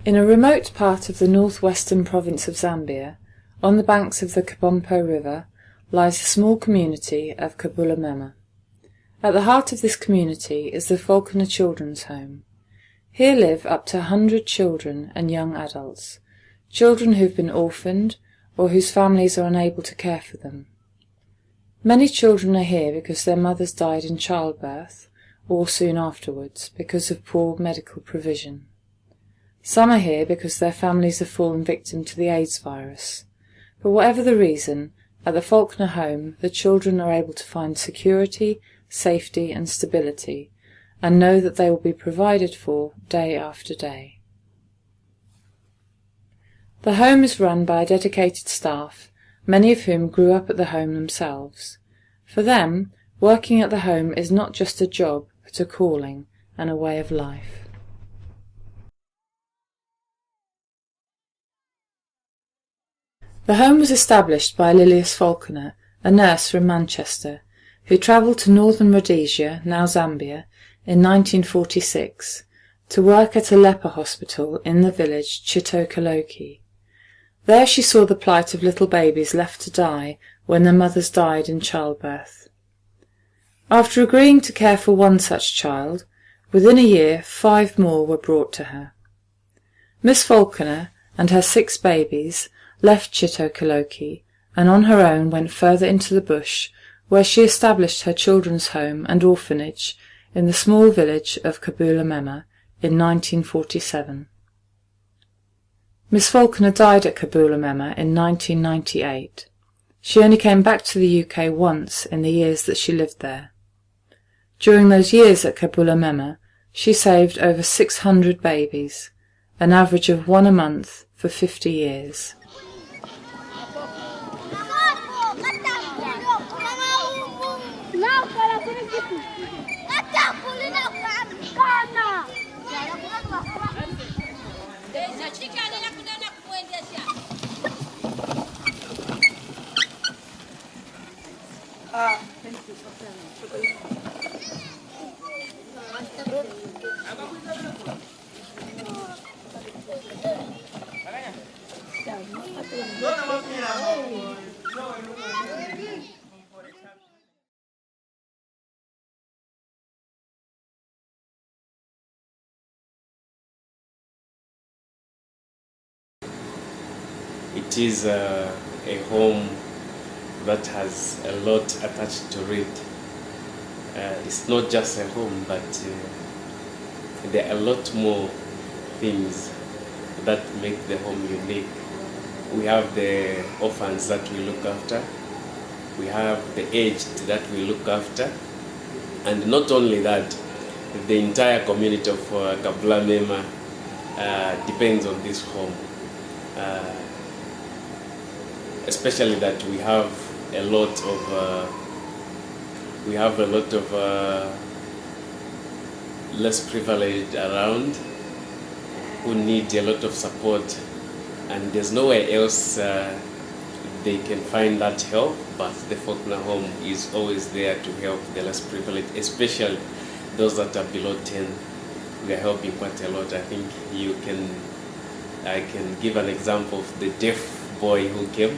In a remote part of the northwestern province of Zambia, on the banks of the Kabompo River, lies the small community of Kabulamema. At the heart of this community is the Falconer Children's Home. Here live up to 100 children and young adults, children who've been orphaned or whose families are unable to care for them. Many children are here because their mothers died in childbirth or soon afterwards because of poor medical provision. Some are here because their families have fallen victim to the AIDS virus. But whatever the reason, at the Falconer home the children are able to find security, safety and stability, and know that they will be provided for day after day. The home is run by a dedicated staff, many of whom grew up at the home themselves. For them, working at the home is not just a job, but a calling and a way of life. The home was established by Lilius Falconer, a nurse from Manchester, who travelled to northern Rhodesia, now Zambia, in 1946, to work at a leper hospital in the village Chitokoloki. There she saw the plight of little babies left to die when their mothers died in childbirth. After agreeing to care for one such child, within a year 5 more were brought to her. Miss Falconer and her 6 babies left Chitokoloki and on her own went further into the bush, where she established her children's home and orphanage in the small village of Kabulamema in 1947. Miss Falconer died at Kabulamema in 1998. She only came back to the UK once in the years that she lived there. During those years at Kabulamema, she saved over 600 babies, an average of 1 a month for 50 years. It is a home that has a lot attached to it. It's not just a home, but there are a lot more things that make the home unique. We have the orphans that we look after, we have the aged that we look after, and not only that, the entire community of Kabulamema depends on this home. Especially that we have a lot of less privileged around who need a lot of support, and there's nowhere else they can find that help, but the Falconer home is always there to help the less privileged, especially those that are below 10. We are helping quite a lot. I think I can give an example of the deaf boy who came,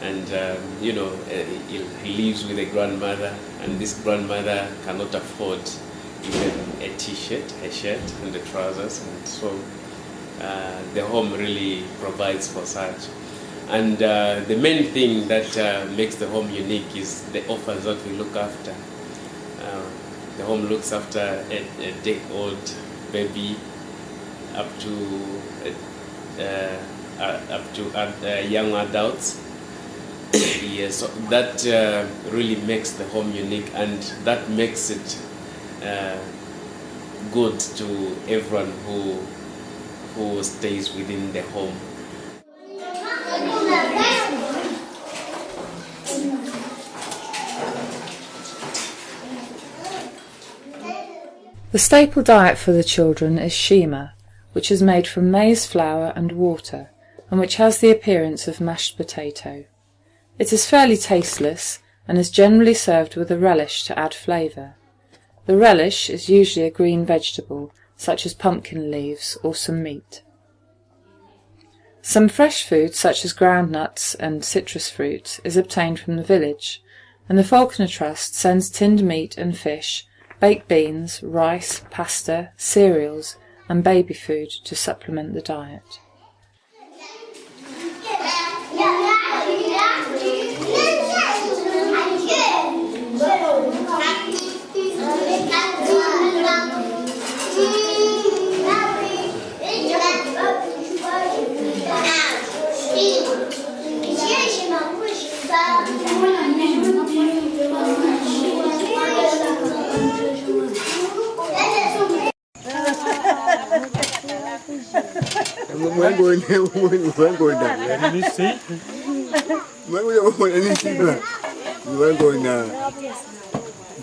and he lives with a grandmother, and this grandmother cannot afford even a t-shirt, a shirt and the trousers, and so the home really provides for such. And the main thing that makes the home unique is the orphans that we look after. The home looks after a day-old baby up to young adults. Yes, so that really makes the home unique, and that makes it good to everyone who stays within the home. The staple diet for the children is shima, which is made from maize flour and water, and which has the appearance of mashed potato. It is fairly tasteless and is generally served with a relish to add flavour. The relish is usually a green vegetable, such as pumpkin leaves or some meat. Some fresh food, such as groundnuts and citrus fruit, is obtained from the village, and the Falconer Trust sends tinned meat and fish, baked beans, rice, pasta, cereals, and baby food to supplement the diet.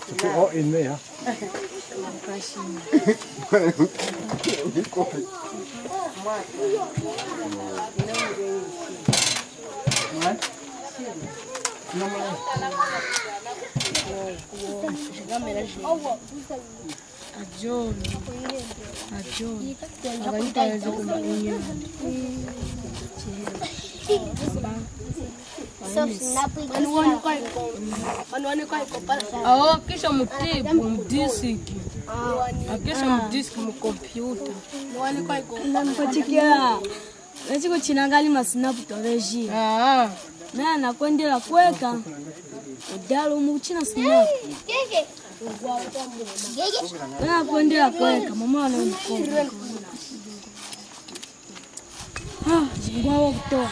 Put hot in there. Kisha mutibu mdisiki. Kisha mdisiki mkompyuta. Nampachikia. Nachiko chinangali masinapu toreji. Na nakwendela kweka. Udalo muchina sinapu. Na kwendela kweka mama ana mkono. Ngwa kutoa.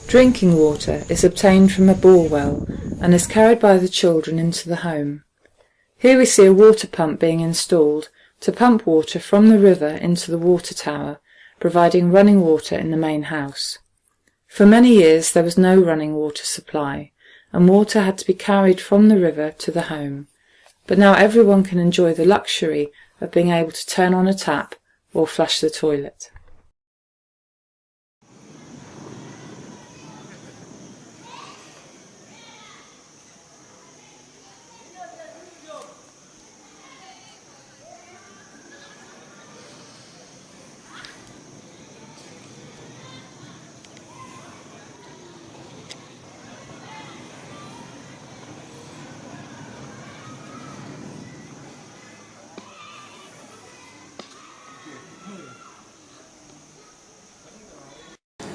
Drinking water is obtained from a bore well and is carried by the children into the home. Here we see a water pump being installed to pump water from the river into the water tower, providing running water in the main house. For many years there was no running water supply, and water had to be carried from the river to the home. But now everyone can enjoy the luxury of being able to turn on a tap or flush the toilet.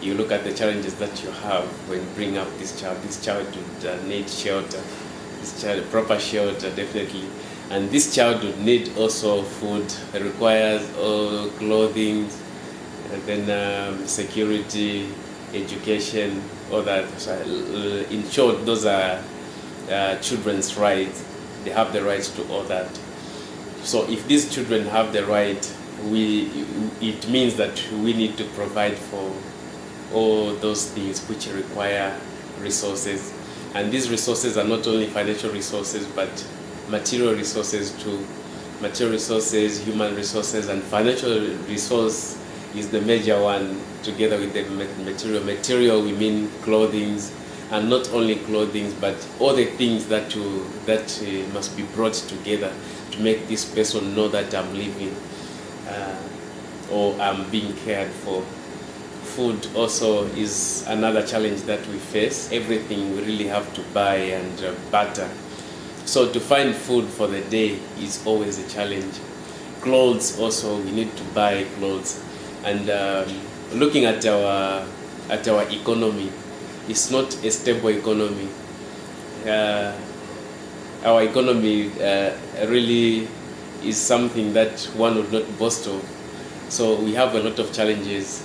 You look at the challenges that you have when bringing up this child. This child would need shelter, this child proper shelter definitely, and this child would need also food. It requires clothing, and then security, education, all that. So, in short, those are children's rights. They have the rights to all that. So if these children have the right, it means that we need to provide for all those things which require resources. And these resources are not only financial resources, but material resources too. material resources, human resources, and financial resource is the major one, together with the material. Material, we mean clothing, and not only clothing, but all the things that must be brought together to make this person know that I'm living or I'm being cared for. Food also is another challenge that we face. Everything we really have to buy and barter. So to find food for the day is always a challenge. Clothes also, we need to buy clothes. And looking at our economy, it's not a stable economy. Our economy really is something that one would not boast of. So we have a lot of challenges.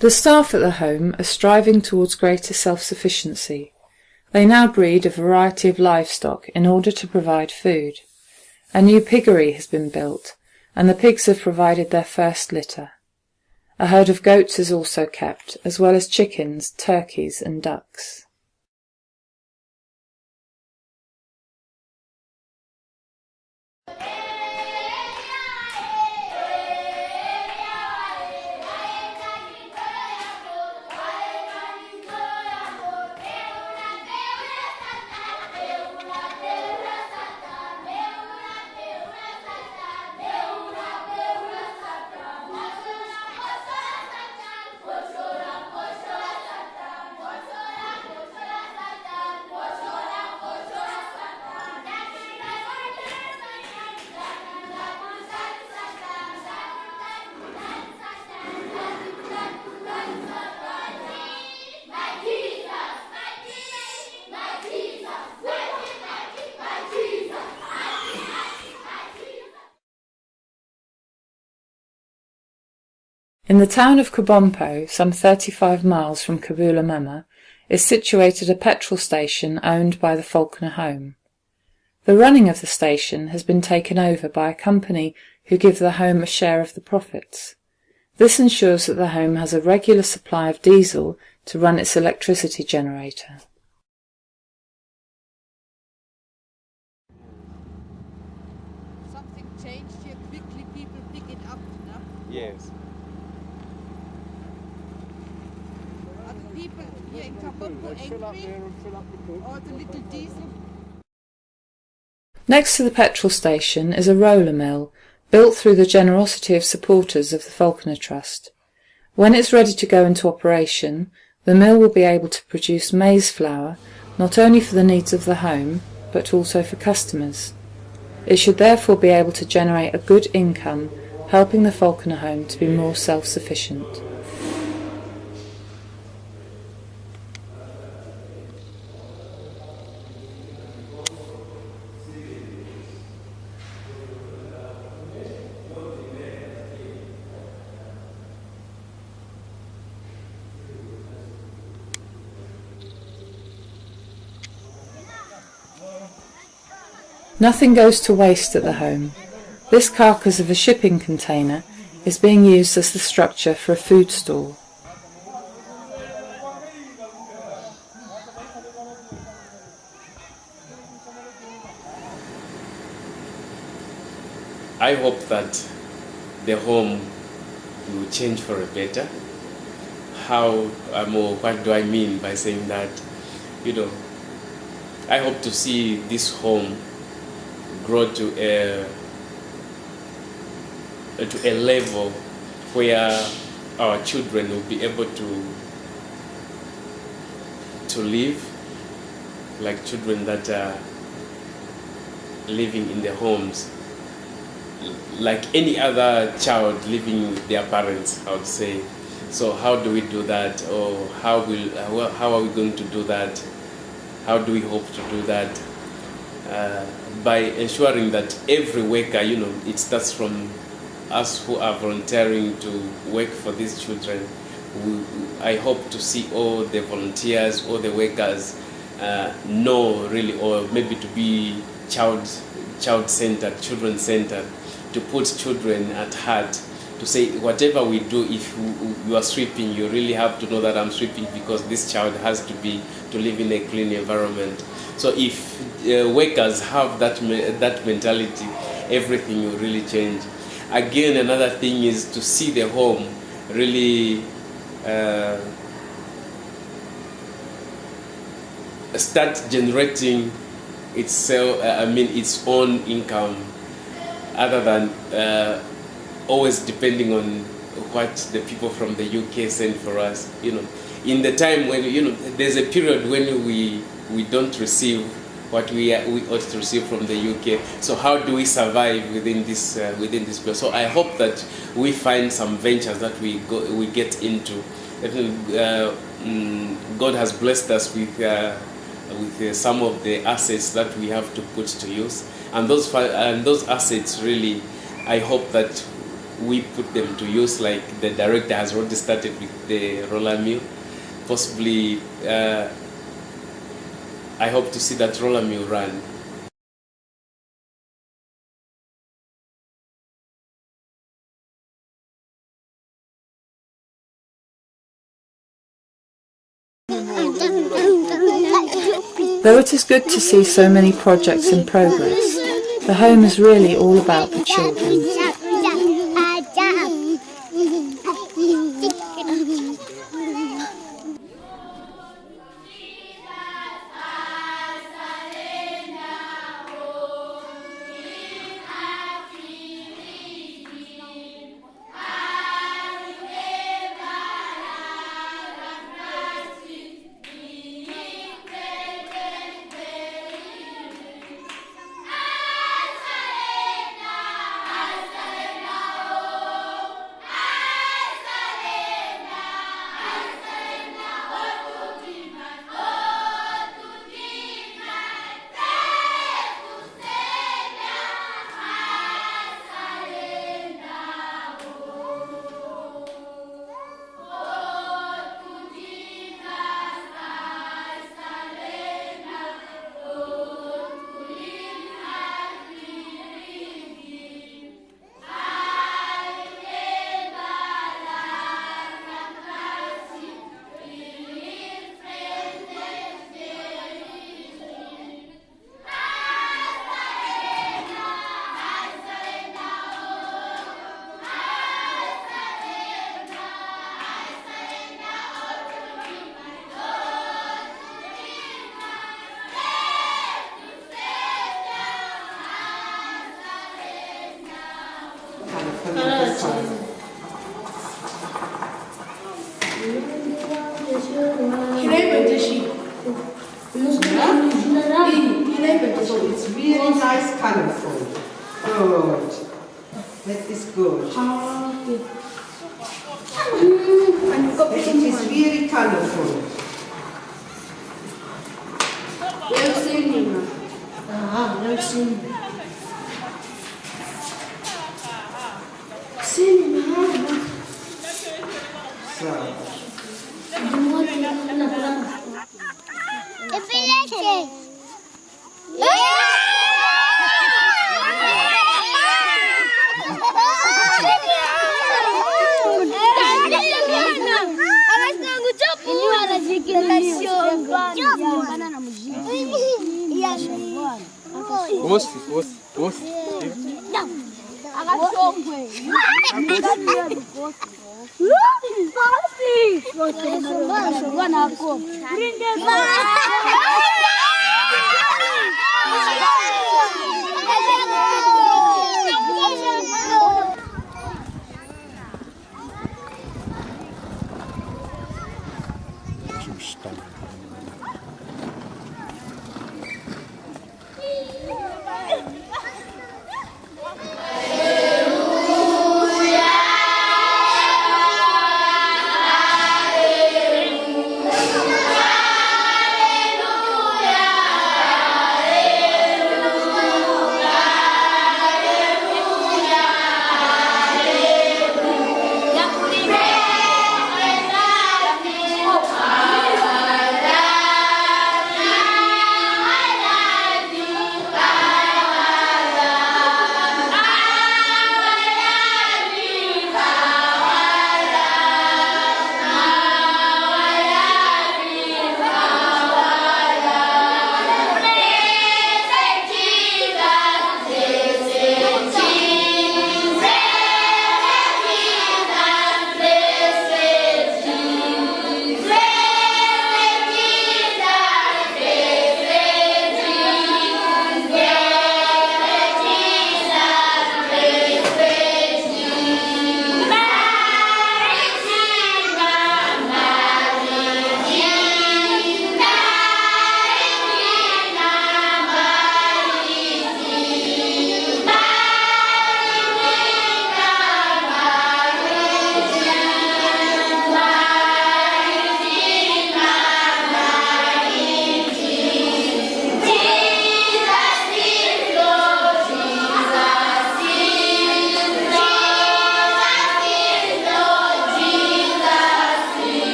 The staff at the home are striving towards greater self-sufficiency. They now breed a variety of livestock in order to provide food. A new piggery has been built, and the pigs have provided their first litter. A herd of goats is also kept, as well as chickens, turkeys and ducks. In the town of Kabompo, some 35 miles from Kabulamema, is situated a petrol station owned by the Falconer home. The running of the station has been taken over by a company who give the home a share of the profits. This ensures that the home has a regular supply of diesel to run its electricity generator. Something changed here quickly, people pick it up, no? Yes. Are the people here in Kabompo angry? Or the little diesel? Next to the petrol station is a roller mill, built through the generosity of supporters of the Falconer Trust. When it's ready to go into operation, the mill will be able to produce maize flour, not only for the needs of the home, but also for customers. It should therefore be able to generate a good income, helping the Falconer home to be more self-sufficient. Nothing goes to waste at the home. This carcass of a shipping container is being used as the structure for a food stall. I hope that the home will change for a better. What do I mean by saying that? I hope to see this home grow to a level where our children will be able to live like children that are living in their homes, like any other child living with their parents, I would say. So how do we do that, or how are we going to do that? How do we hope to do that? By ensuring that every worker, it starts from us who are volunteering to work for these children. I hope to see all the volunteers, all the workers know really, or maybe to be child-centered, children-centered, to put children at heart, to say whatever we do, if you are sweeping, you really have to know that I'm sweeping because this child has to live in a clean environment. So if workers have that mentality, everything will really change. Again, another thing is to see the home really start generating itself, its own income, other than always depending on what the people from the UK send for us. In the time when there's a period when we don't receive what we ought to receive from the UK. So how do we survive within this place? So I hope that we find some ventures that we get into. God has blessed us with some of the assets that we have to put to use, and those assets really, I hope that we put them to use. Like the director has already started with the roller mill. Possibly, I hope to see that roller mill run. Though it is good to see so many projects in progress, the home is really all about the children. So it's really nice, colorful. Good. That is good. It is very colorful.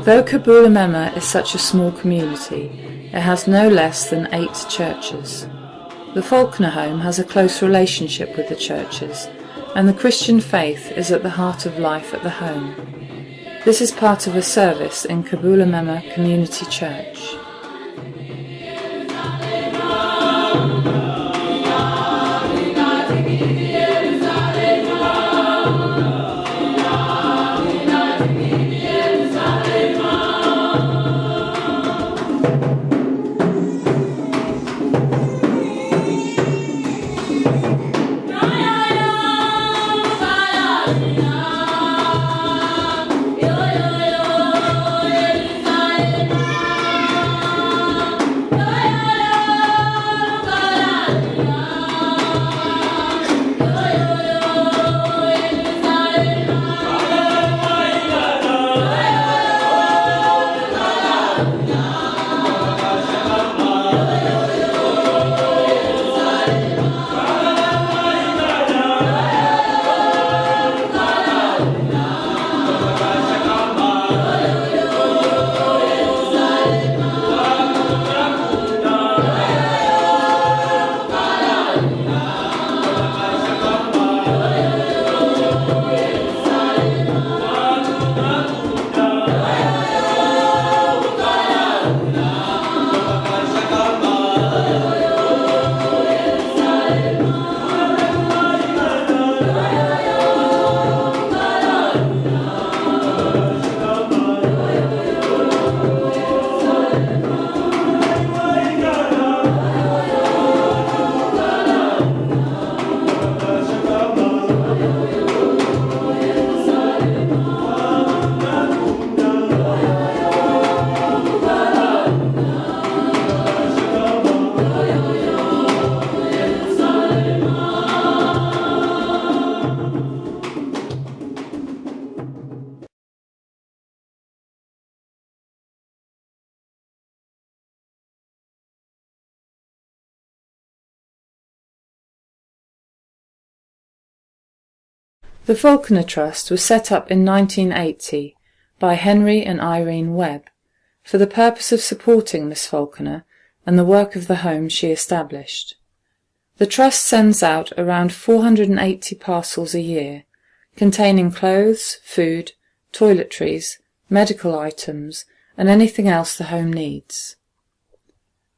Though Kabulamema is such a small community, it has no less than 8 churches. The Falconer home has a close relationship with the churches, and the Christian faith is at the heart of life at the home. This is part of a service in Kabulamema Community Church. The Falconer Trust was set up in 1980 by Henry and Irene Webb for the purpose of supporting Miss Falconer and the work of the home she established. The Trust sends out around 480 parcels a year, containing clothes, food, toiletries, medical items, and anything else the home needs.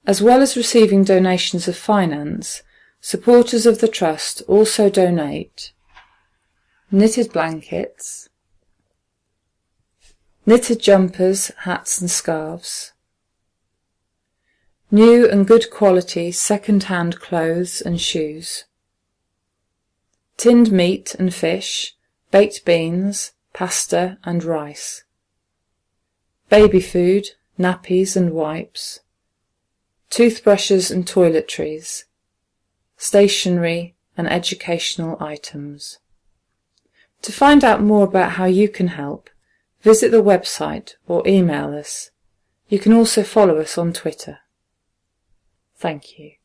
As well as receiving donations of finance, supporters of the Trust also donate knitted blankets, knitted jumpers, hats and scarves, new and good quality second-hand clothes and shoes, tinned meat and fish, baked beans, pasta and rice, baby food, nappies and wipes, toothbrushes and toiletries, stationery and educational items. To find out more about how you can help, visit the website or email us. You can also follow us on Twitter. Thank you.